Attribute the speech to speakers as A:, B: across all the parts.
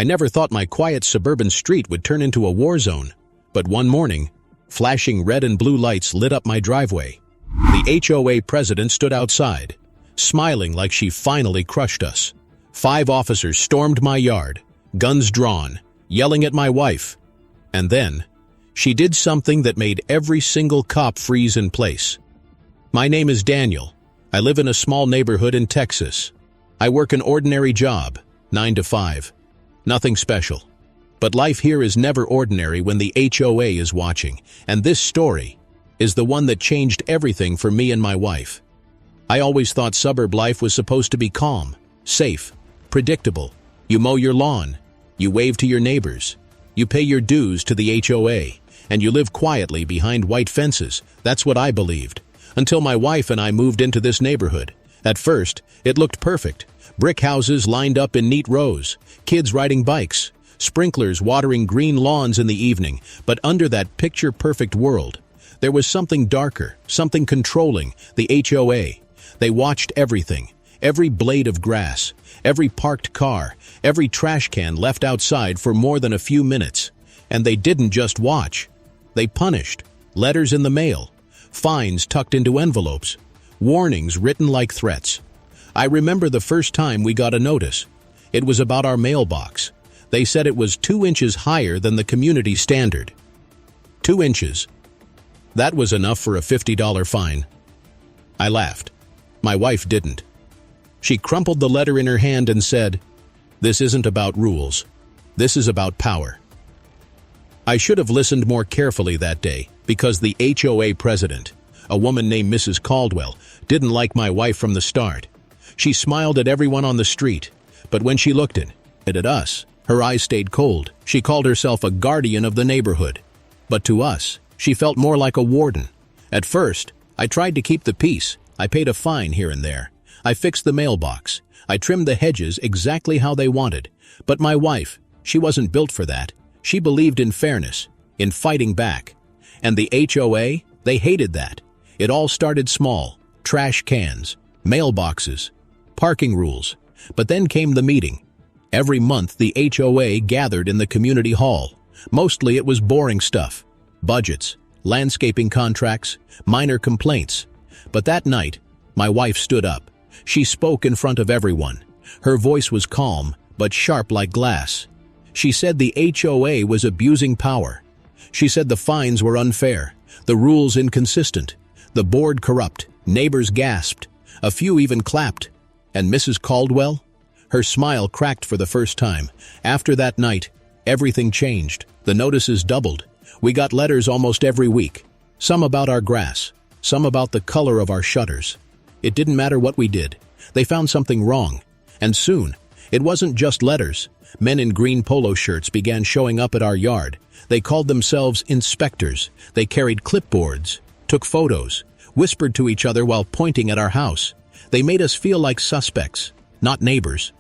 A: I never thought my quiet suburban street would turn into a war zone. But one morning, flashing red and blue lights lit up my driveway. The HOA president stood outside, smiling like she finally crushed us. 5 officers stormed my yard, guns drawn, yelling at my wife. And then, she did something that made every single cop freeze in place. My name is Daniel. I live in a small neighborhood in Texas. I work an ordinary job, 9 to 5. Nothing special. But life here is never ordinary when the HOA is watching, and this story is the one that changed everything for me and my wife. I always thought suburb life was supposed to be calm, safe, predictable. You mow your lawn, you wave to your neighbors, you pay your dues to the HOA, and you live quietly behind white fences. That's what I believed. Until my wife and I moved into this neighborhood. At first, it looked perfect. Brick houses lined up in neat rows, kids riding bikes, sprinklers watering green lawns in the evening. But under that picture-perfect world, there was something darker, something controlling, the HOA. They watched everything, every blade of grass, every parked car, every trash can left outside for more than a few minutes. And they didn't just watch. They punished. Letters in the mail, fines tucked into envelopes, warnings written like threats. I remember the first time we got a notice. It was about our mailbox. They said it was 2 inches higher than the community standard. 2 inches. That was enough for a $50 fine. I laughed. My wife didn't. She crumpled the letter in her hand and said, "This isn't about rules. This is about power." I should have listened more carefully that day, because the HOA president, a woman named Mrs. Caldwell, didn't like my wife from the start. She smiled at everyone on the street, but when she looked at us, her eyes stayed cold. She called herself a guardian of the neighborhood. But to us, she felt more like a warden. At first, I tried to keep the peace. I paid a fine here and there. I fixed the mailbox. I trimmed the hedges exactly how they wanted. But my wife, she wasn't built for that. She believed in fairness, in fighting back. And the HOA, they hated that. It all started small. Trash cans, mailboxes, parking rules. But then came the meeting. Every month the HOA gathered in the community hall. Mostly it was boring stuff. Budgets, landscaping contracts, minor complaints. But that night, my wife stood up. She spoke in front of everyone. Her voice was calm, but sharp like glass. She said the HOA was abusing power. She said the fines were unfair, the rules inconsistent, the board corrupt. Neighbors gasped. A few even clapped. And Mrs. Caldwell? Her smile cracked for the first time. After that night, everything changed. The notices doubled. We got letters almost every week. Some about our grass, some about the color of our shutters. It didn't matter what we did. They found something wrong. And soon, it wasn't just letters. Men in green polo shirts began showing up at our yard. They called themselves inspectors. They carried clipboards, took photos, whispered to each other while pointing at our house. They made us feel like suspects, not neighbors.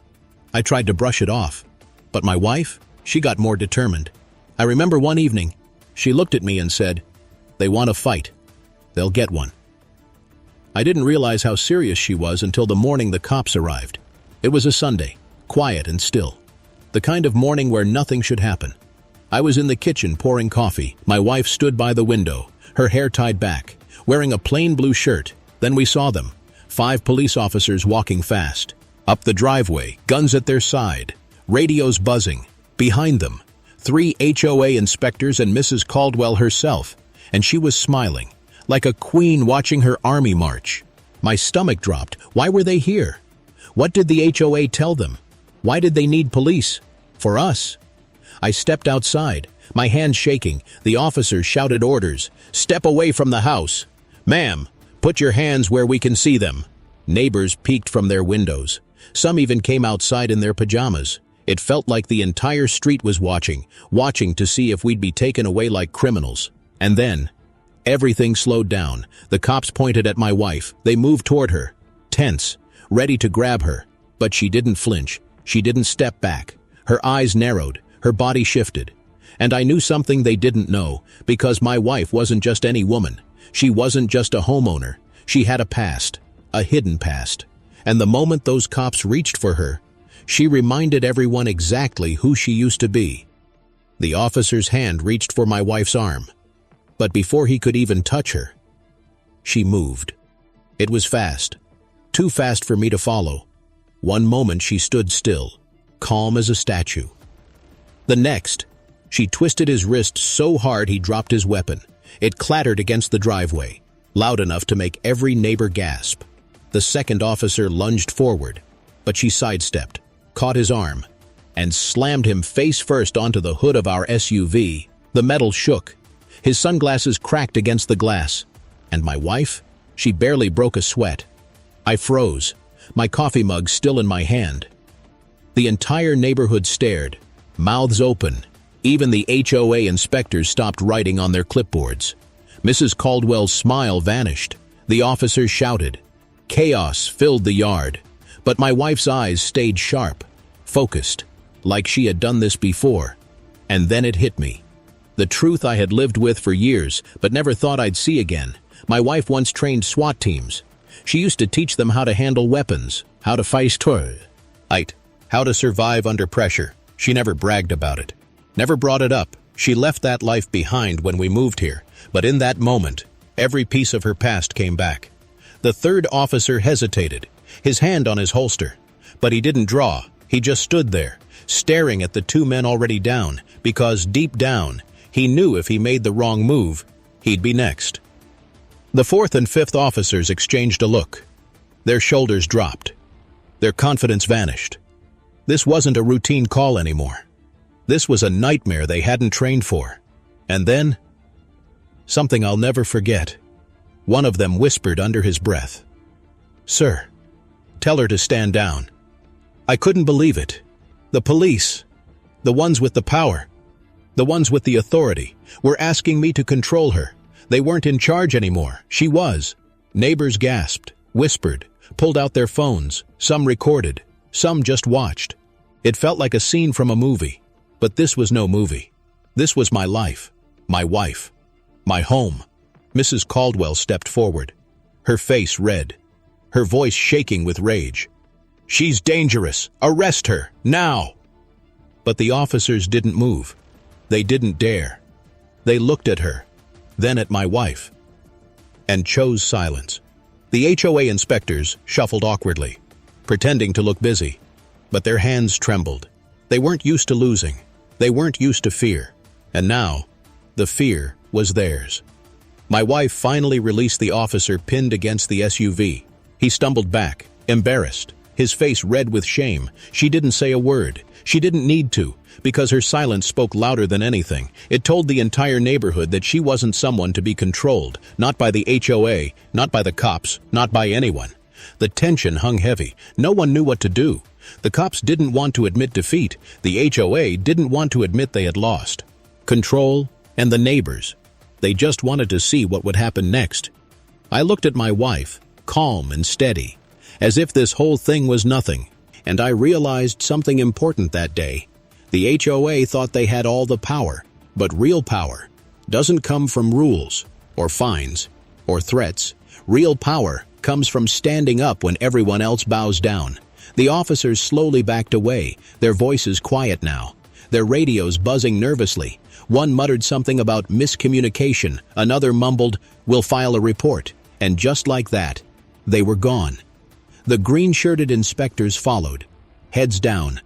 A: I tried to brush it off. But my wife, she got more determined. I remember one evening, she looked at me and said, "They want a fight. They'll get one." I didn't realize how serious she was until the morning the cops arrived. It was a Sunday, quiet and still. The kind of morning where nothing should happen. I was in the kitchen pouring coffee. My wife stood by the window, her hair tied back, wearing a plain blue shirt. Then we saw them, 5 police officers walking fast. Up the driveway, guns at their side, radios buzzing. Behind them, 3 HOA inspectors and Mrs. Caldwell herself, and she was smiling, like a queen watching her army march. My stomach dropped. Why were they here? What did the HOA tell them? Why did they need police? For us? I stepped outside, my hands shaking. The officers shouted orders. "Step away from the house. Ma'am, put your hands where we can see them." Neighbors peeked from their windows. Some even came outside in their pajamas. It felt like the entire street was watching to see if we'd be taken away like criminals. And then, everything slowed down. The cops pointed at my wife. They moved toward her, tense, ready to grab her. But she didn't flinch. She didn't step back. Her eyes narrowed. Her body shifted. And I knew something they didn't know, because my wife wasn't just any woman. She wasn't just a homeowner. She had a past, a hidden past. And the moment those cops reached for her, She reminded everyone exactly who she used to be. The officer's hand reached for my wife's arm, but before he could even touch her, she moved. It was fast, too fast for me to follow. One moment she stood still, calm as a statue. The next, she twisted his wrist so hard he dropped his weapon. It clattered against the driveway, loud enough to make every neighbor gasp. The second officer lunged forward, but she sidestepped, caught his arm, and slammed him face first onto the hood of our SUV. The metal shook. His sunglasses cracked against the glass. And my wife? She barely broke a sweat. I froze, my coffee mug still in my hand. The entire neighborhood stared, mouths open. Even the HOA inspectors stopped writing on their clipboards. Mrs. Caldwell's smile vanished. The officers shouted. Chaos filled the yard. But my wife's eyes stayed sharp, focused, like she had done this before. And then it hit me. The truth I had lived with for years, but never thought I'd see again. My wife once trained SWAT teams. She used to teach them how to handle weapons, how to fight, how to survive under pressure. She never bragged about it, never brought it up. She left that life behind when we moved here, but in that moment, every piece of her past came back. The third officer hesitated, his hand on his holster, but he didn't draw. He just stood there, staring at the two men already down, because deep down, he knew if he made the wrong move, he'd be next. The fourth and fifth officers exchanged a look. Their shoulders dropped. Their confidence vanished. This wasn't a routine call anymore. This was a nightmare they hadn't trained for. And then, something I'll never forget. One of them whispered under his breath, "Sir, tell her to stand down." I couldn't believe it. The police, the ones with the power, the ones with the authority, were asking me to control her. They weren't in charge anymore. She was. Neighbors gasped, whispered, pulled out their phones. Some recorded, some just watched. It felt like a scene from a movie. But this was no movie. This was my life, my wife, my home. Mrs. Caldwell stepped forward, her face red, her voice shaking with rage. "She's dangerous. Arrest her, now!" But the officers didn't move. They didn't dare. They looked at her, then at my wife, and chose silence. The HOA inspectors shuffled awkwardly, pretending to look busy, but their hands trembled. They weren't used to losing. They weren't used to fear. And now, the fear was theirs. My wife finally released the officer pinned against the SUV. He stumbled back, embarrassed, his face red with shame. She didn't say a word. She didn't need to, because her silence spoke louder than anything. It told the entire neighborhood that she wasn't someone to be controlled, not by the HOA, not by the cops, not by anyone. The tension hung heavy. No one knew what to do. The cops didn't want to admit defeat. The HOA didn't want to admit they had lost control, and the neighbors, they just wanted to see what would happen next. I looked at my wife, calm and steady, as if this whole thing was nothing, and I realized something important that day. The HOA thought they had all the power, but real power doesn't come from rules, or fines, or threats. Real power comes from standing up when everyone else bows down. The officers slowly backed away, their voices quiet now, their radios buzzing nervously. One muttered something about miscommunication, another mumbled, "We'll file a report," and just like that, they were gone. The green-shirted inspectors followed, heads down,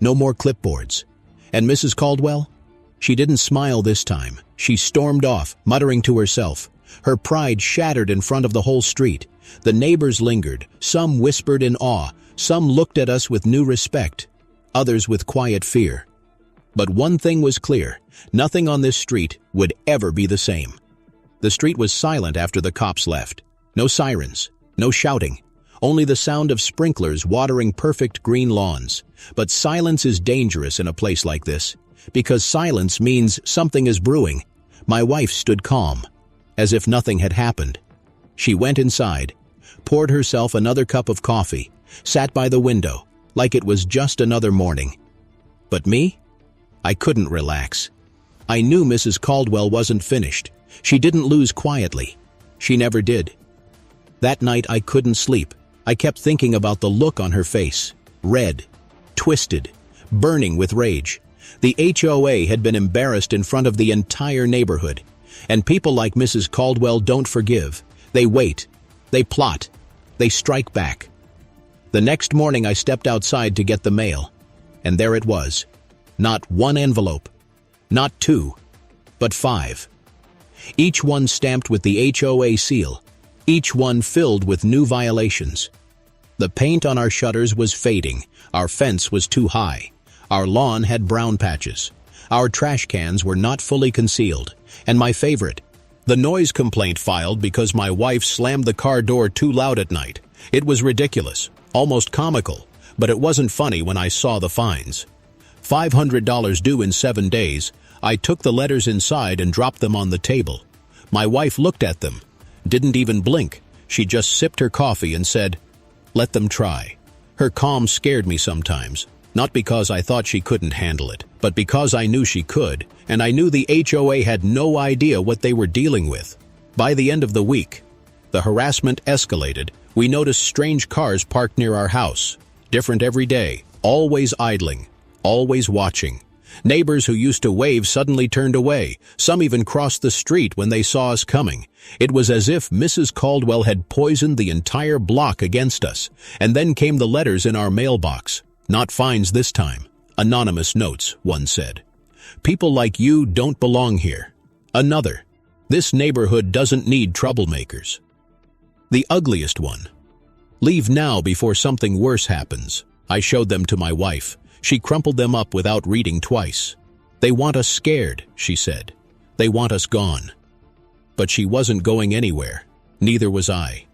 A: no more clipboards. And Mrs. Caldwell? She didn't smile this time. She stormed off, muttering to herself. Her pride shattered in front of the whole street. The neighbors lingered, some whispered in awe, some looked at us with new respect, others with quiet fear. But one thing was clear, nothing on this street would ever be the same. The street was silent after the cops left. No sirens, no shouting, only the sound of sprinklers watering perfect green lawns. But silence is dangerous in a place like this, because silence means something is brewing. My wife stood calm, as if nothing had happened. She went inside, poured herself another cup of coffee, sat by the window, like it was just another morning. But me? I couldn't relax. I knew Mrs. Caldwell wasn't finished. She didn't lose quietly. She never did. That night I couldn't sleep. I kept thinking about the look on her face. Red, twisted, burning with rage. The HOA had been embarrassed in front of the entire neighborhood. And people like Mrs. Caldwell don't forgive. They wait. They plot. They strike back. The next morning I stepped outside to get the mail. And there it was. Not one envelope. Not two. But 5. Each one stamped with the HOA seal. Each one filled with new violations. The paint on our shutters was fading. Our fence was too high. Our lawn had brown patches. Our trash cans were not fully concealed. And my favorite, the noise complaint filed because my wife slammed the car door too loud at night. It was ridiculous, almost comical, but it wasn't funny when I saw the fines. $500 due in 7 days. I took the letters inside and dropped them on the table. My wife looked at them, didn't even blink. She just sipped her coffee and said, "Let them try." Her calm scared me sometimes, not because I thought she couldn't handle it, but because I knew she could, and I knew the HOA had no idea what they were dealing with. By the end of the week, the harassment escalated. We noticed strange cars parked near our house, different every day, always idling, always watching. Neighbors who used to wave suddenly turned away. Some even crossed the street when they saw us coming. It was as if Mrs. Caldwell had poisoned the entire block against us. And then came the letters in our mailbox. Not fines this time. Anonymous notes, one said. "People like you don't belong here." Another, "This neighborhood doesn't need troublemakers." The ugliest one, "Leave now before something worse happens." I showed them to my wife. She crumpled them up without reading twice. "They want us scared," she said. "They want us gone." But she wasn't going anywhere. Neither was I.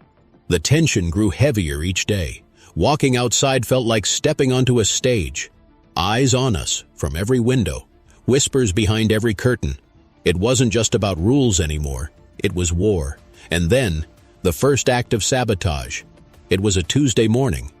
A: The tension grew heavier each day. Walking outside felt like stepping onto a stage. Eyes on us from every window. Whispers behind every curtain. It wasn't just about rules anymore. It was war. And then, the first act of sabotage. It was a Tuesday morning.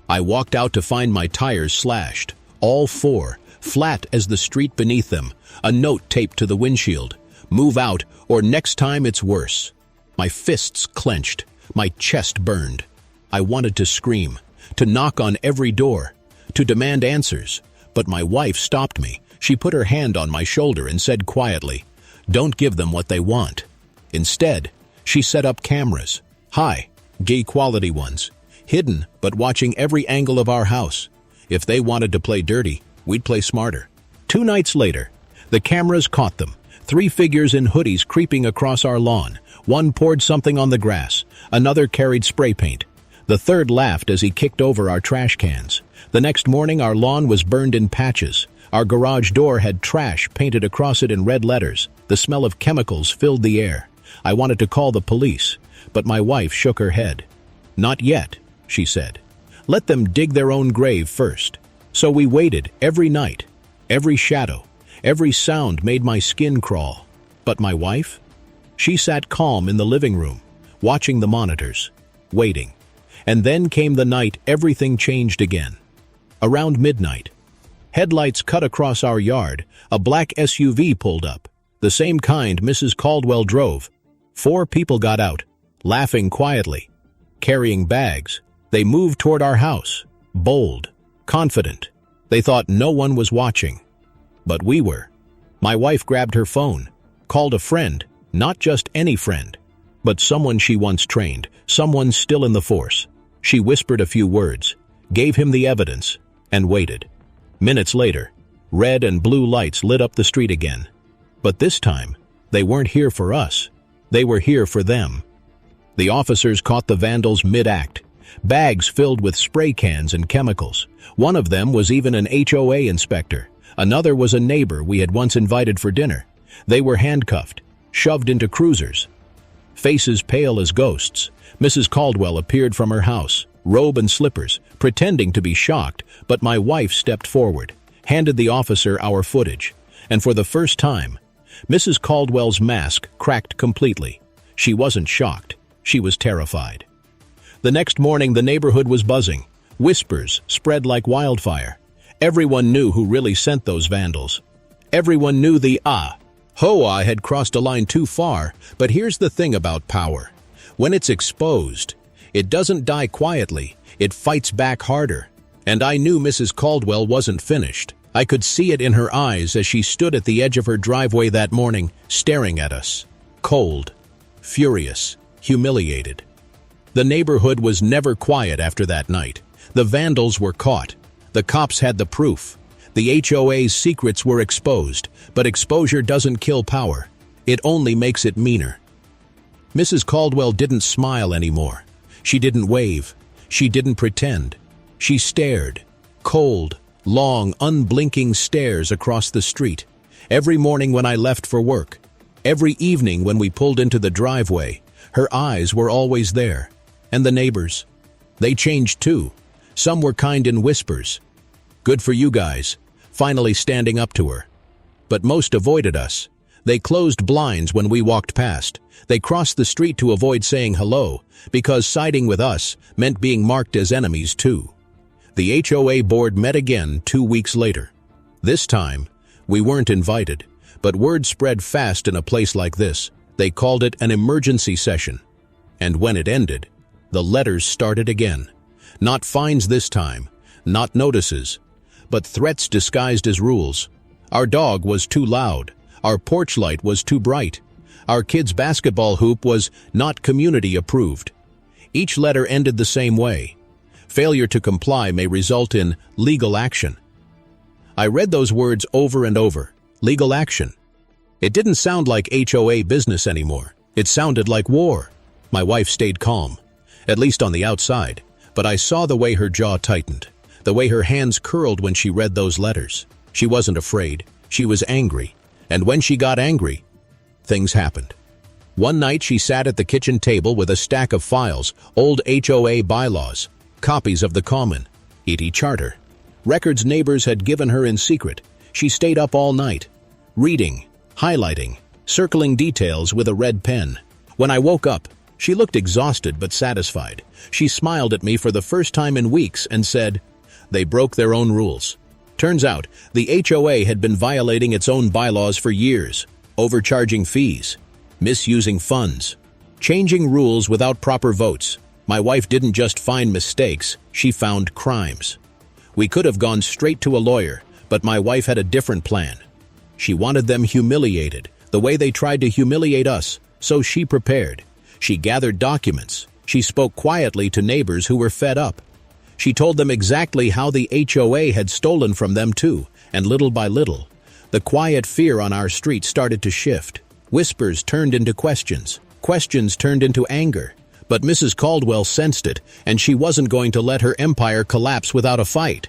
A: I walked out to find my tires slashed. All 4, flat as the street beneath them. A note taped to the windshield. "Move out, or next time it's worse." My fists clenched. My chest burned. I wanted to scream, to knock on every door, to demand answers. But my wife stopped me. She put her hand on my shoulder and said quietly, "Don't give them what they want." Instead, she set up cameras. High, gay-quality ones. Hidden, but watching every angle of our house. If they wanted to play dirty, we'd play smarter. 2 nights later, the cameras caught them. 3 figures in hoodies creeping across our lawn. One poured something on the grass. Another carried spray paint. The third laughed as he kicked over our trash cans. The next morning, our lawn was burned in patches. Our garage door had trash painted across it in red letters. The smell of chemicals filled the air. I wanted to call the police, but my wife shook her head. "Not yet," she said. "Let them dig their own grave first." So we waited every night. Every shadow, every sound made my skin crawl. But my wife? She sat calm in the living room, watching the monitors, waiting. And then came the night everything changed again. Around midnight, headlights cut across our yard. A black SUV pulled up, the same kind Mrs. Caldwell drove. 4 people got out, laughing quietly, carrying bags. They moved toward our house, bold, confident. They thought no one was watching. But we were. My wife grabbed her phone, called a friend, not just any friend, but someone she once trained, someone still in the force. She whispered a few words, gave him the evidence, and waited. Minutes later, red and blue lights lit up the street again. But this time, they weren't here for us. They were here for them. The officers caught the vandals mid-act. Bags filled with spray cans and chemicals. One of them was even an HOA inspector. Another was a neighbor we had once invited for dinner. They were handcuffed, shoved into cruisers. Faces pale as ghosts, Mrs. Caldwell appeared from her house, robe and slippers, pretending to be shocked, but my wife stepped forward, handed the officer our footage. And for the first time, Mrs. Caldwell's mask cracked completely. She wasn't shocked. She was terrified. The next morning, the neighborhood was buzzing. Whispers spread like wildfire. Everyone knew who really sent those vandals. Everyone knew the HOA had crossed a line too far, but here's the thing about power. When it's exposed, it doesn't die quietly, it fights back harder. And I knew Mrs. Caldwell wasn't finished. I could see it in her eyes as she stood at the edge of her driveway that morning, staring at us. Cold, furious, humiliated. The neighborhood was never quiet after that night. The vandals were caught. The cops had the proof. The HOA's secrets were exposed, but exposure doesn't kill power. It only makes it meaner. Mrs. Caldwell didn't smile anymore. She didn't wave. She didn't pretend. She stared. Cold, long, unblinking stares across the street. Every morning when I left for work. Every evening when we pulled into the driveway. Her eyes were always there. And the neighbors. They changed too. Some were kind in whispers. Good for you guys, finally standing up to her. But most avoided us. They closed blinds when we walked past. They crossed the street to avoid saying hello, because siding with us meant being marked as enemies too. The HOA board met again 2 weeks later. This time, we weren't invited, but word spread fast in a place like this. They called it an emergency session. And when it ended, the letters started again. Not fines this time, not notices, but threats disguised as rules. Our dog was too loud. Our porch light was too bright. Our kids' basketball hoop was not community approved. Each letter ended the same way. Failure to comply may result in legal action. I read those words over and over. Legal action. It didn't sound like HOA business anymore. It sounded like war. My wife stayed calm, at least on the outside, but I saw the way her jaw tightened, the way her hands curled when she read those letters. She wasn't afraid. She was angry. And when she got angry, things happened. One night she sat at the kitchen table with a stack of files, old HOA bylaws, copies of the Common, ET Charter, records neighbors had given her in secret. She stayed up all night, reading, highlighting, circling details with a red pen. When I woke up, she looked exhausted but satisfied. She smiled at me for the first time in weeks and said, "They broke their own rules." Turns out, the HOA had been violating its own bylaws for years, overcharging fees, misusing funds, changing rules without proper votes. My wife didn't just find mistakes, she found crimes. We could have gone straight to a lawyer, but my wife had a different plan. She wanted them humiliated, the way they tried to humiliate us, so she prepared. She gathered documents. She spoke quietly to neighbors who were fed up. She told them exactly how the HOA had stolen from them too, and little by little, the quiet fear on our street started to shift. Whispers turned into questions. Questions turned into anger. But Mrs. Caldwell sensed it, and she wasn't going to let her empire collapse without a fight.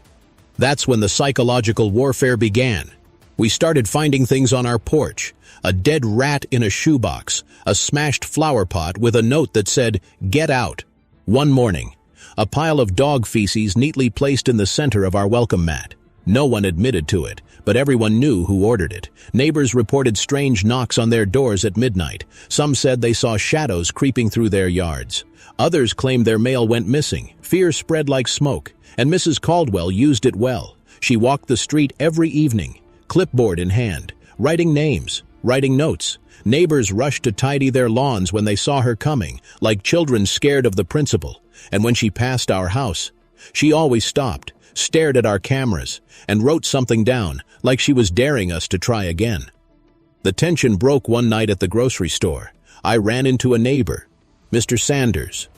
A: That's when the psychological warfare began. We started finding things on our porch. A dead rat in a shoebox, a smashed flower pot with a note that said, "Get out." One morning, a pile of dog feces neatly placed in the center of our welcome mat. No one admitted to it, but everyone knew who ordered it. Neighbors reported strange knocks on their doors at midnight. Some said they saw shadows creeping through their yards. Others claimed their mail went missing. Fear spread like smoke, and Mrs. Caldwell used it well. She walked the street every evening, clipboard in hand, writing names, writing notes. Neighbors rushed to tidy their lawns when they saw her coming, like children scared of the principal. And when she passed our house, she always stopped, stared at our cameras, and wrote something down, like she was daring us to try again. The tension broke one night at the grocery store. I ran into a neighbor, Mr. Sanders.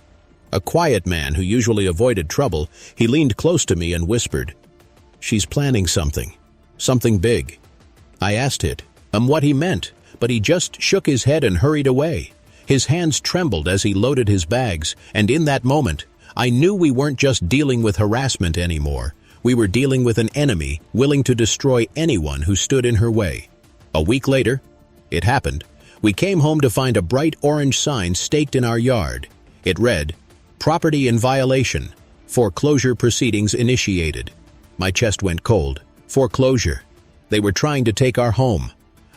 A: A quiet man who usually avoided trouble, he leaned close to me and whispered, "She's planning something. Something big." I asked what he meant, but he just shook his head and hurried away. His hands trembled as he loaded his bags, and in that moment, I knew we weren't just dealing with harassment anymore. We were dealing with an enemy willing to destroy anyone who stood in her way. A week later, it happened. We came home to find a bright orange sign staked in our yard. It read, "Property in violation. Foreclosure proceedings initiated." My chest went cold. Foreclosure. They were trying to take our home.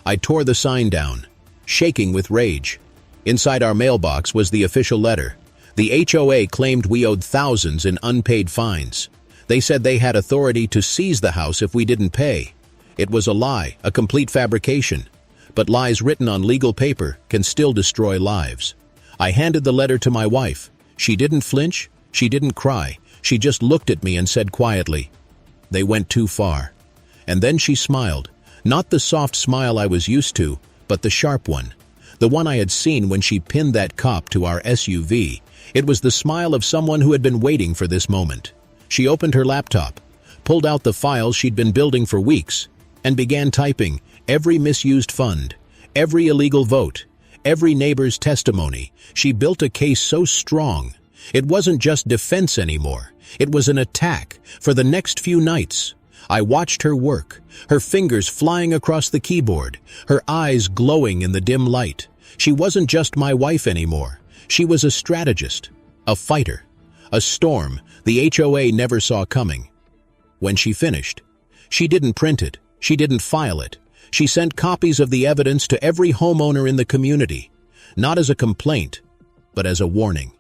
A: I tore the sign down, shaking with rage. Inside our mailbox was the official letter. The HOA claimed we owed thousands in unpaid fines. They said they had authority to seize the house if we didn't pay. It was a lie, a complete fabrication. But lies written on legal paper can still destroy lives. I handed the letter to my wife. She didn't flinch. She didn't cry. She just looked at me and said quietly, "They went too far." And then she smiled, not the soft smile I was used to, but the sharp one. The one I had seen when she pinned that cop to our SUV. It was the smile of someone who had been waiting for this moment. She opened her laptop, pulled out the files she'd been building for weeks, and began typing every misused fund, every illegal vote, every neighbor's testimony. She built a case so strong. It wasn't just defense anymore. It was an attack for the next few nights. I watched her work, her fingers flying across the keyboard, her eyes glowing in the dim light. She wasn't just my wife anymore. She was a strategist, a fighter, a storm the HOA never saw coming. When she finished, she didn't print it, she didn't file it. She sent copies of the evidence to every homeowner in the community, not as a complaint, but as a warning.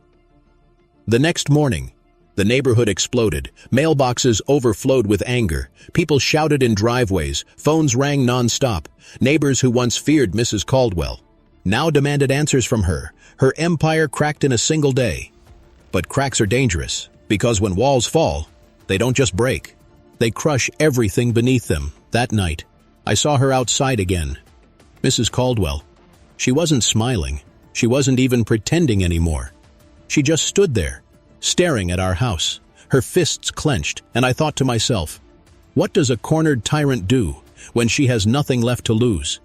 A: The next morning, the neighborhood exploded. Mailboxes overflowed with anger. People shouted in driveways. Phones rang nonstop. Neighbors who once feared Mrs. Caldwell now demanded answers from her. Her empire cracked in a single day. But cracks are dangerous, because when walls fall, they don't just break. They crush everything beneath them. That night, I saw her outside again. Mrs. Caldwell. She wasn't smiling. She wasn't even pretending anymore. She just stood there, staring at our house, her fists clenched, and I thought to myself, what does a cornered tyrant do when she has nothing left to lose?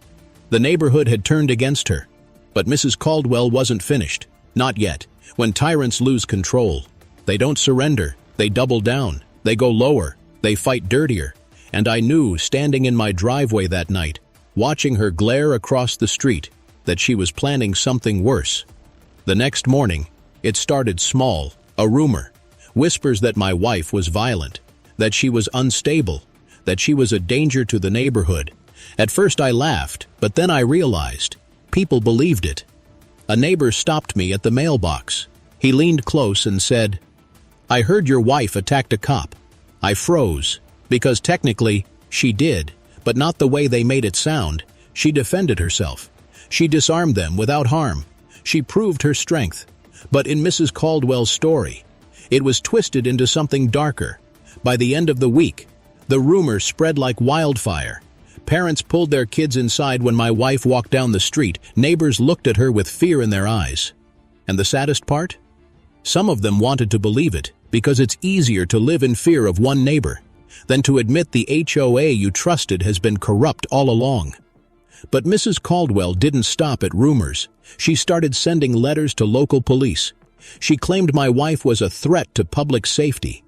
A: The neighborhood had turned against her, but Mrs. Caldwell wasn't finished. Not yet. When tyrants lose control, they don't surrender, they double down, they go lower, they fight dirtier. And I knew, standing in my driveway that night, watching her glare across the street, that she was planning something worse. The next morning, it started small, a rumor, whispers that my wife was violent, that she was unstable, that she was a danger to the neighborhood. At first I laughed, but then I realized people believed it. A neighbor stopped me at the mailbox. He leaned close and said, "I heard your wife attacked a cop." I froze, because technically, she did, but not the way they made it sound. She defended herself. She disarmed them without harm. She proved her strength. But in Mrs. Caldwell's story, it was twisted into something darker. By the end of the week, the rumor spread like wildfire. Parents pulled their kids inside when my wife walked down the street. Neighbors looked at her with fear in their eyes. And the saddest part? Some of them wanted to believe it, because it's easier to live in fear of one neighbor than to admit the HOA you trusted has been corrupt all along. But Mrs. Caldwell didn't stop at rumors. She started sending letters to local police. She claimed my wife was a threat to public safety.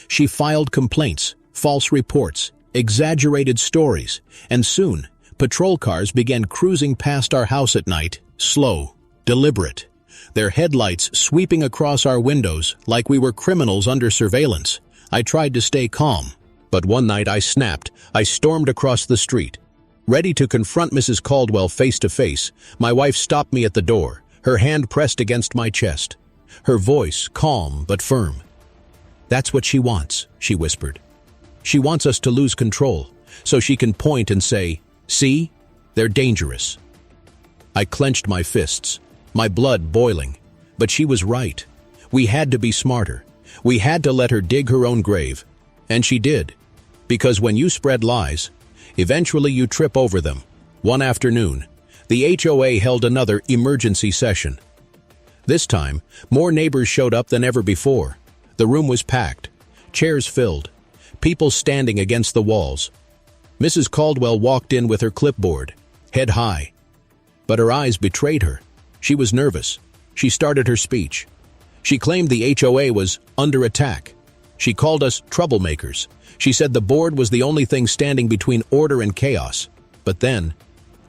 A: She filed complaints, false reports, exaggerated stories, and soon, patrol cars began cruising past our house at night, slow, deliberate, their headlights sweeping across our windows like we were criminals under surveillance. I tried to stay calm, but one night I snapped. I stormed across the street. Ready to confront Mrs. Caldwell face to face, my wife stopped me at the door, her hand pressed against my chest, her voice calm but firm. "That's what she wants," she whispered. "She wants us to lose control, so she can point and say, 'See, they're dangerous.'" I clenched my fists, my blood boiling, but she was right. We had to be smarter. We had to let her dig her own grave. And she did. Because when you spread lies, eventually you trip over them. One afternoon, the HOA held another emergency session. This time, more neighbors showed up than ever before. The room was packed, chairs filled, people standing against the walls. Mrs. Caldwell walked in with her clipboard, head high. But her eyes betrayed her. She was nervous. She started her speech. She claimed the HOA was under attack. She called us troublemakers. She said the board was the only thing standing between order and chaos. But then,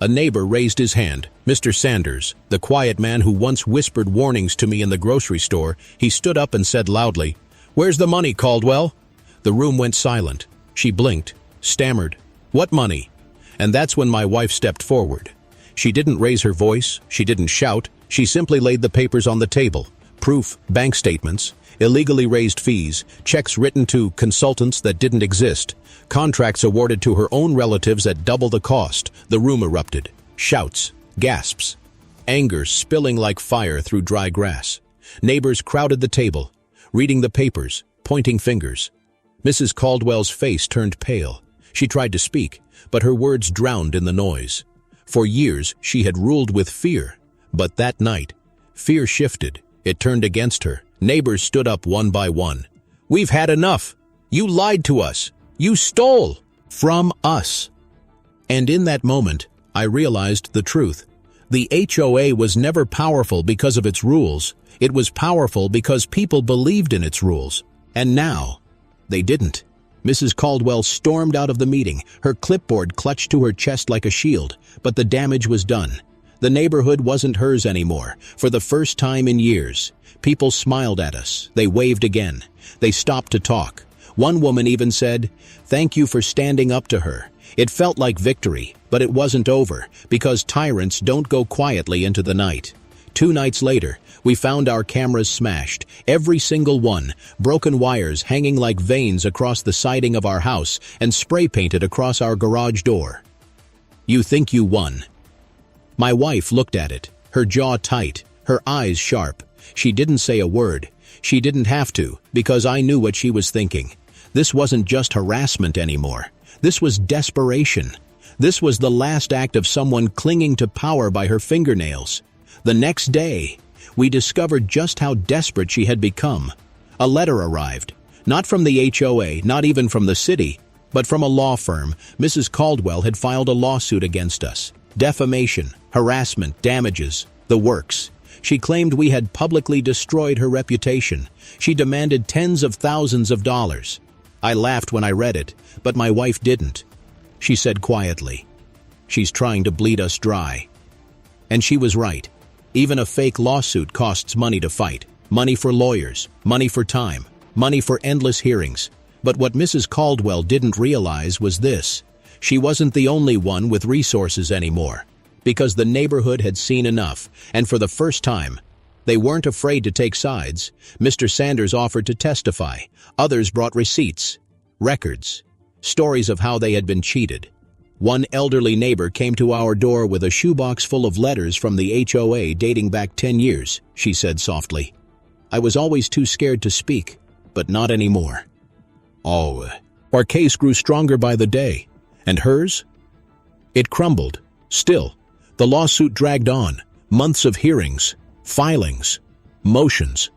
A: a neighbor raised his hand. Mr. Sanders, the quiet man who once whispered warnings to me in the grocery store, he stood up and said loudly, "Where's the money, Caldwell?" The room went silent. She blinked, stammered, "What money?" And that's when my wife stepped forward. She didn't raise her voice, she didn't shout, she simply laid the papers on the table. Proof, bank statements, illegally raised fees, checks written to consultants that didn't exist, contracts awarded to her own relatives at double the cost. The room erupted. Shouts, gasps, anger spilling like fire through dry grass. Neighbors crowded the table, reading the papers, pointing fingers. Mrs. Caldwell's face turned pale. She tried to speak, but her words drowned in the noise. For years, she had ruled with fear. But that night, fear shifted. It turned against her. Neighbors stood up one by one. "We've had enough. You lied to us. You stole from us." And in that moment, I realized the truth. The HOA was never powerful because of its rules. It was powerful because people believed in its rules. And now, they didn't. Mrs. Caldwell stormed out of the meeting, her clipboard clutched to her chest like a shield, but the damage was done. The neighborhood wasn't hers anymore. For the first time in years, people smiled at us. They waved again. They stopped to talk. One woman even said, "Thank you for standing up to her." It felt like victory, but it wasn't over, because tyrants don't go quietly into the night. 2 nights later, we found our cameras smashed, every single one, broken wires hanging like veins across the siding of our house and spray-painted across our garage door. You think you won. My wife looked at it, her jaw tight, her eyes sharp. She didn't say a word. She didn't have to, because I knew what she was thinking. This wasn't just harassment anymore. This was desperation. This was the last act of someone clinging to power by her fingernails. The next day, we discovered just how desperate she had become. A letter arrived, not from the HOA, not even from the city, but from a law firm. Mrs. Caldwell had filed a lawsuit against us. Defamation, harassment, damages, the works. She claimed we had publicly destroyed her reputation. She demanded tens of thousands of dollars. I laughed when I read it, but my wife didn't. She said quietly, "She's trying to bleed us dry." And she was right. Even a fake lawsuit costs money to fight. Money for lawyers, money for time, money for endless hearings. But what Mrs. Caldwell didn't realize was this. She wasn't the only one with resources anymore. Because the neighborhood had seen enough, and for the first time, they weren't afraid to take sides. Mr. Sanders offered to testify. Others brought receipts, records, stories of how they had been cheated. One elderly neighbor came to our door with a shoebox full of letters from the HOA dating back 10 years, she said softly. I was always too scared to speak, but not anymore. Oh, our case grew stronger by the day. And hers? It crumbled. Still, the lawsuit dragged on. Months of hearings, filings, motions.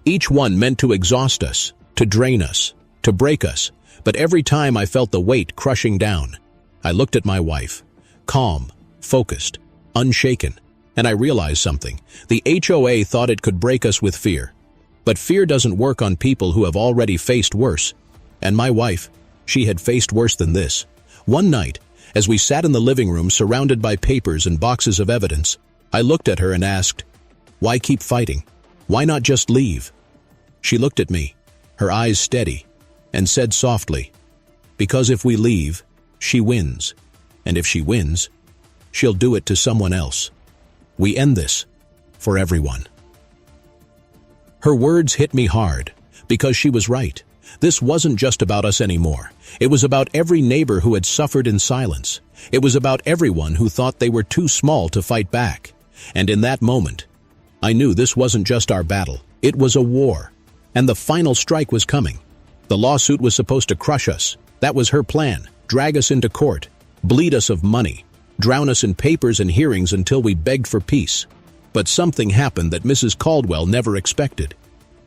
A: Each one meant to exhaust us, to drain us, to break us. But every time I felt the weight crushing down, I looked at my wife, calm, focused, unshaken, and I realized something. The HOA thought it could break us with fear. But fear doesn't work on people who have already faced worse. And my wife, she had faced worse than this. One night, as we sat in the living room surrounded by papers and boxes of evidence, I looked at her and asked, "Why keep fighting? Why not just leave?" She looked at me, her eyes steady, and said softly, "Because if we leave, she wins. And if she wins, she'll do it to someone else. We end this for everyone." Her words hit me hard, because she was right. This wasn't just about us anymore. It was about every neighbor who had suffered in silence. It was about everyone who thought they were too small to fight back. And in that moment, I knew this wasn't just our battle. It was a war. And the final strike was coming. The lawsuit was supposed to crush us. That was her plan. Drag us into court, bleed us of money, drown us in papers and hearings until we begged for peace. But something happened that Mrs. Caldwell never expected.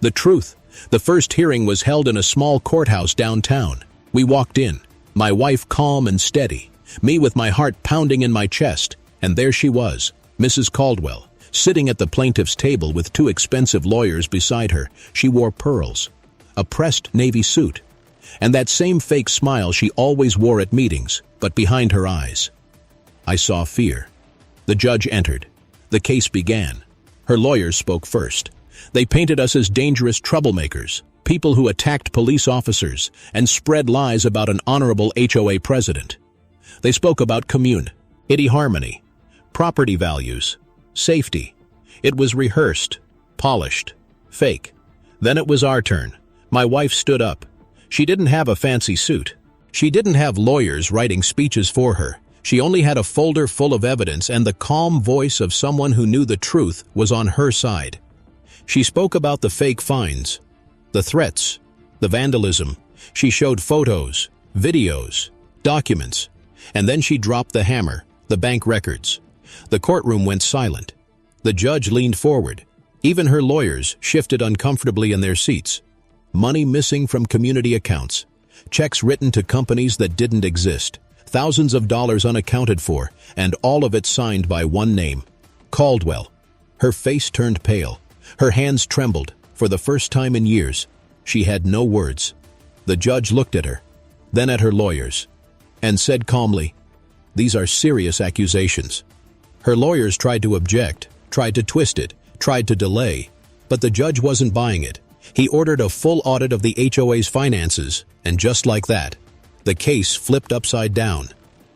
A: The truth. The first hearing was held in a small courthouse downtown. We walked in, my wife calm and steady, me with my heart pounding in my chest, and there she was, Mrs. Caldwell, sitting at the plaintiff's table with 2 expensive lawyers beside her. She wore pearls, a pressed navy suit, and that same fake smile she always wore at meetings, but behind her eyes, I saw fear. The judge entered. The case began. Her lawyers spoke first. They painted us as dangerous troublemakers, people who attacked police officers and spread lies about an honorable HOA president. They spoke about community harmony, property values, safety. It was rehearsed, polished, fake. Then it was our turn. My wife stood up. She didn't have a fancy suit. She didn't have lawyers writing speeches for her. She only had a folder full of evidence, and the calm voice of someone who knew the truth was on her side. She spoke about the fake fines, the threats, the vandalism. She showed photos, videos, documents, and then she dropped the hammer, the bank records. The courtroom went silent. The judge leaned forward. Even her lawyers shifted uncomfortably in their seats. Money missing from community accounts. Checks written to companies that didn't exist. Thousands of dollars unaccounted for, and all of it signed by one name, Caldwell. Her face turned pale. Her hands trembled. For the first time in years, she had no words. The judge looked at her, then at her lawyers, and said calmly, "These are serious accusations." Her lawyers tried to object, tried to twist it, tried to delay, but the judge wasn't buying it. He ordered a full audit of the HOA's finances, and just like that, the case flipped upside down.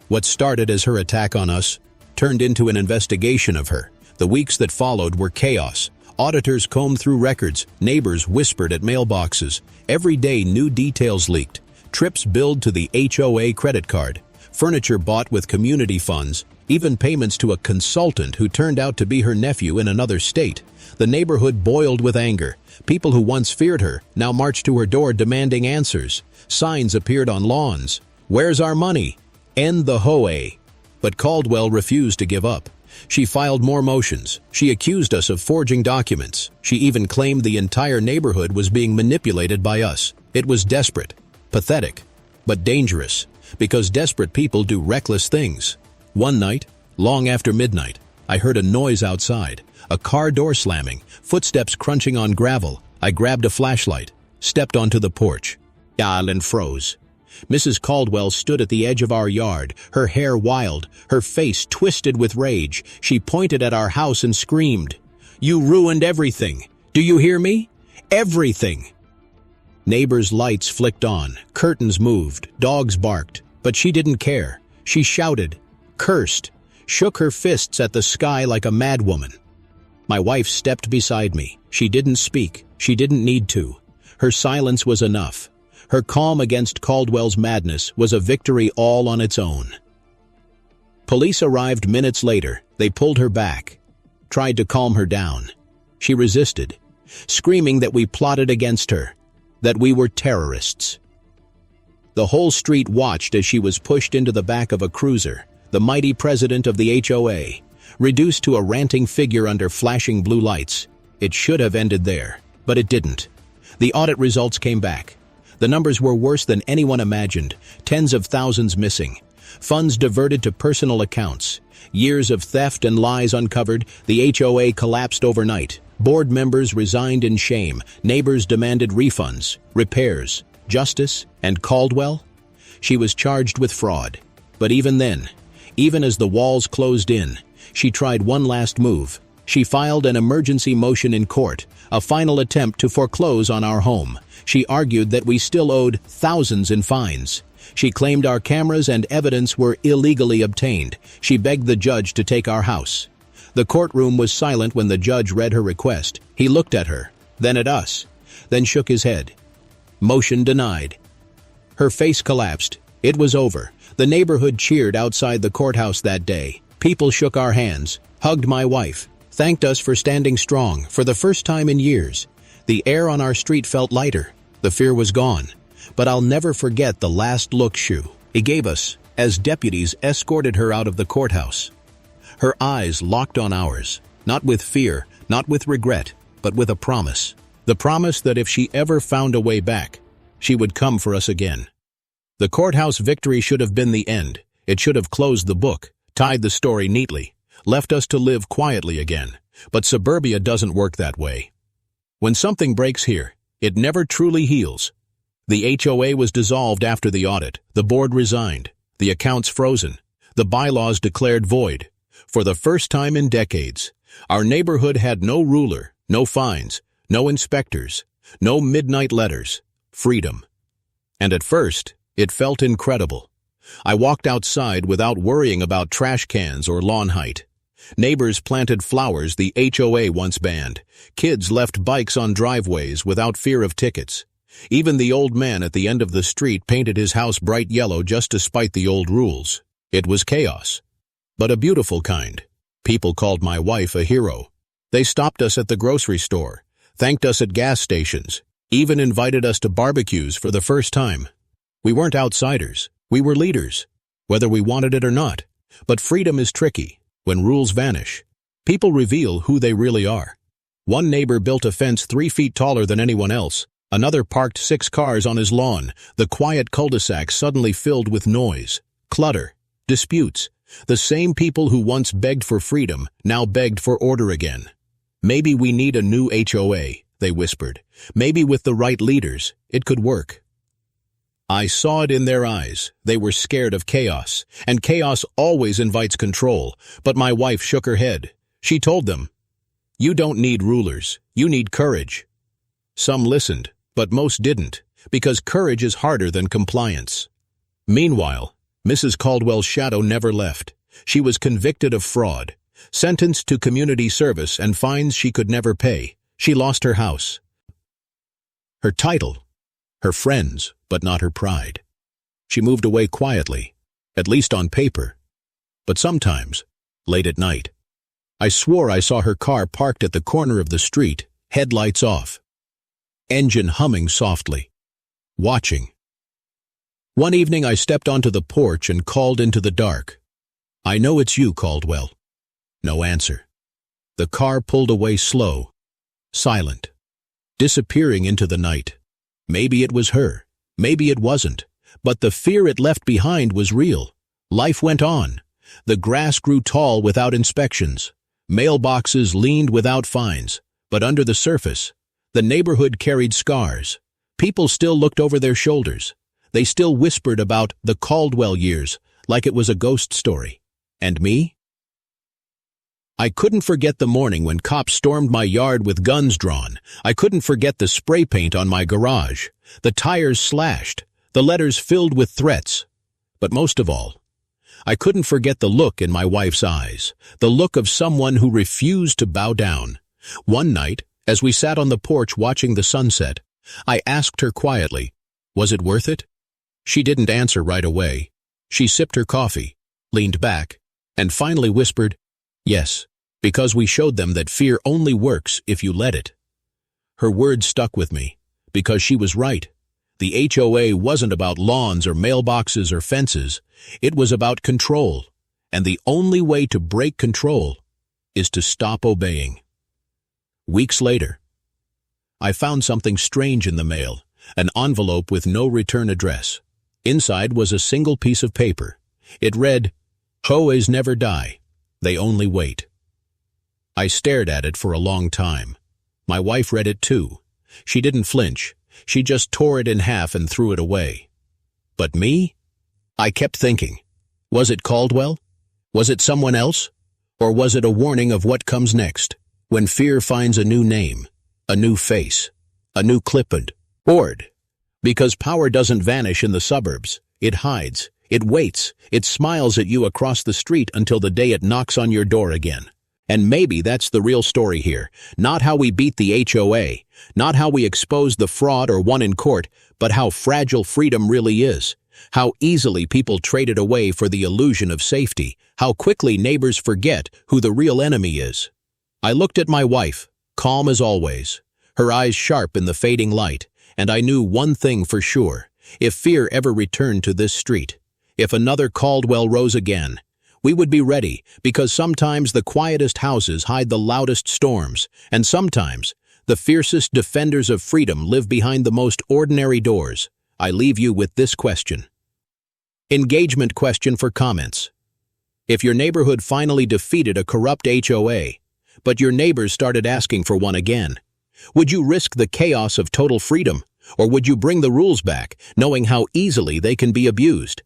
A: What started as her attack on us turned into an investigation of her. The weeks that followed were chaos. Auditors combed through records, neighbors whispered at mailboxes. Every day new details leaked. Trips billed to the HOA credit card, furniture bought with community funds, even payments to a consultant who turned out to be her nephew in another state. The neighborhood boiled with anger. People who once feared her now marched to her door demanding answers. Signs appeared on lawns. "Where's our money? End the HOA." But Caldwell refused to give up. She filed more motions. She accused us of forging documents. She even claimed the entire neighborhood was being manipulated by us. It was desperate, pathetic, but dangerous, because desperate people do reckless things. One night, long after midnight, I heard a noise outside, a car door slamming, footsteps crunching on gravel. I grabbed a flashlight, stepped onto the porch, and froze. Mrs. Caldwell stood at the edge of our yard, her hair wild, her face twisted with rage. She pointed at our house and screamed, "You ruined everything! Do you hear me? Everything!" Neighbors' lights flicked on, curtains moved, dogs barked, but she didn't care. She shouted, cursed, shook her fists at the sky like a madwoman. My wife stepped beside me. She didn't speak. She didn't need to. Her silence was enough. Her calm against Caldwell's madness was a victory all on its own. Police arrived minutes later. They pulled her back, tried to calm her down. She resisted, screaming that we plotted against her, that we were terrorists. The whole street watched as she was pushed into the back of a cruiser, the mighty president of the HOA, reduced to a ranting figure under flashing blue lights. It should have ended there, but it didn't. The audit results came back. The numbers were worse than anyone imagined. Tens of thousands missing. Funds diverted to personal accounts. Years of theft and lies uncovered. The HOA collapsed overnight. Board members resigned in shame. Neighbors demanded refunds, repairs, justice, and Caldwell? She was charged with fraud. But even then, even as the walls closed in, she tried one last move. She filed an emergency motion in court, a final attempt to foreclose on our home. She argued that we still owed thousands in fines. She claimed our cameras and evidence were illegally obtained. She begged the judge to take our house. The courtroom was silent when the judge read her request. He looked at her, then at us, then shook his head. Motion denied. Her face collapsed. It was over. The neighborhood cheered outside the courthouse that day. People shook our hands, hugged my wife, thanked us for standing strong for the first time in years. The air on our street felt lighter. The fear was gone. But I'll never forget the last look he gave us as deputies escorted her out of the courthouse. Her eyes locked on ours, not with fear, not with regret, but with a promise. The promise that if she ever found a way back, she would come for us again. The courthouse victory should have been the end. It should have closed the book, tied the story neatly, left us to live quietly again. But suburbia doesn't work that way. When something breaks here, it never truly heals. The HOA was dissolved after the audit. The board resigned. The accounts frozen. The bylaws declared void. For the first time in decades, our neighborhood had no ruler, no fines, no inspectors, no midnight letters. Freedom. And at first, it felt incredible. I walked outside without worrying about trash cans or lawn height. Neighbors planted flowers the HOA once banned. Kids left bikes on driveways without fear of tickets. Even the old man at the end of the street painted his house bright yellow just to spite the old rules. It was chaos, but a beautiful kind. People called my wife a hero. They stopped us at the grocery store, thanked us at gas stations, Even invited us to barbecues for the first time. We weren't outsiders, we were leaders, whether we wanted it or not. But freedom is tricky. When rules vanish, people reveal who they really are. One neighbor built a fence 3 feet taller than anyone else. Another parked 6 cars on his lawn. The quiet cul-de-sac suddenly filled with noise, clutter, disputes. The same people who once begged for freedom now begged for order again. Maybe we need a new HOA, they whispered. Maybe with the right leaders, it could work. I saw it in their eyes. They were scared of chaos, and chaos always invites control. But my wife shook her head. She told them, "You don't need rulers, you need courage." Some listened, but most didn't, because courage is harder than compliance. Meanwhile, Mrs. Caldwell's shadow never left. She was convicted of fraud, sentenced to community service and fines she could never pay. She lost her house, her title, her friends, but not her pride. She moved away quietly, at least on paper. But sometimes, late at night, I swore I saw her car parked at the corner of the street, headlights off, engine humming softly, watching. One evening I stepped onto the porch and called into the dark. "I know it's you, Caldwell." No answer. The car pulled away slow, silent, disappearing into the night. Maybe it was her, maybe it wasn't, but the fear it left behind was real. Life went on. The grass grew tall without inspections. Mailboxes leaned without fines. But under the surface, the neighborhood carried scars. People still looked over their shoulders. They still whispered about the Caldwell years, like it was a ghost story. And me? I couldn't forget the morning when cops stormed my yard with guns drawn. I couldn't forget the spray paint on my garage, the tires slashed, the letters filled with threats. But most of all, I couldn't forget the look in my wife's eyes, the look of someone who refused to bow down. One night, as we sat on the porch watching the sunset, I asked her quietly, "Was it worth it?" She didn't answer right away. She sipped her coffee, leaned back, and finally whispered, "Yes, because we showed them that fear only works if you let it." Her words stuck with me, because she was right. The HOA wasn't about lawns or mailboxes or fences. It was about control, and the only way to break control is to stop obeying. Weeks later, I found something strange in the mail, an envelope with no return address. Inside was a single piece of paper. It read, "HOAs never die, they only wait." I stared at it for a long time. My wife read it too. She didn't flinch. She just tore it in half and threw it away. But me? I kept thinking, was it Caldwell? Was it someone else? Or was it a warning of what comes next, when fear finds a new name, a new face, a new clipboard? Because power doesn't vanish in the suburbs. It hides, it waits, it smiles at you across the street until the day it knocks on your door again. And maybe that's the real story here. Not how we beat the HOA, not how we exposed the fraud or won in court, but how fragile freedom really is. How easily people trade it away for the illusion of safety. How quickly neighbors forget who the real enemy is. I looked at my wife, calm as always, her eyes sharp in the fading light, and I knew one thing for sure. If fear ever returned to this street, if another Caldwell rose again, we would be ready, because sometimes the quietest houses hide the loudest storms, and sometimes the fiercest defenders of freedom live behind the most ordinary doors. I leave you with this question. Engagement question for comments. If your neighborhood finally defeated a corrupt HOA, but your neighbors started asking for one again, would you risk the chaos of total freedom, or would you bring the rules back, knowing how easily they can be abused?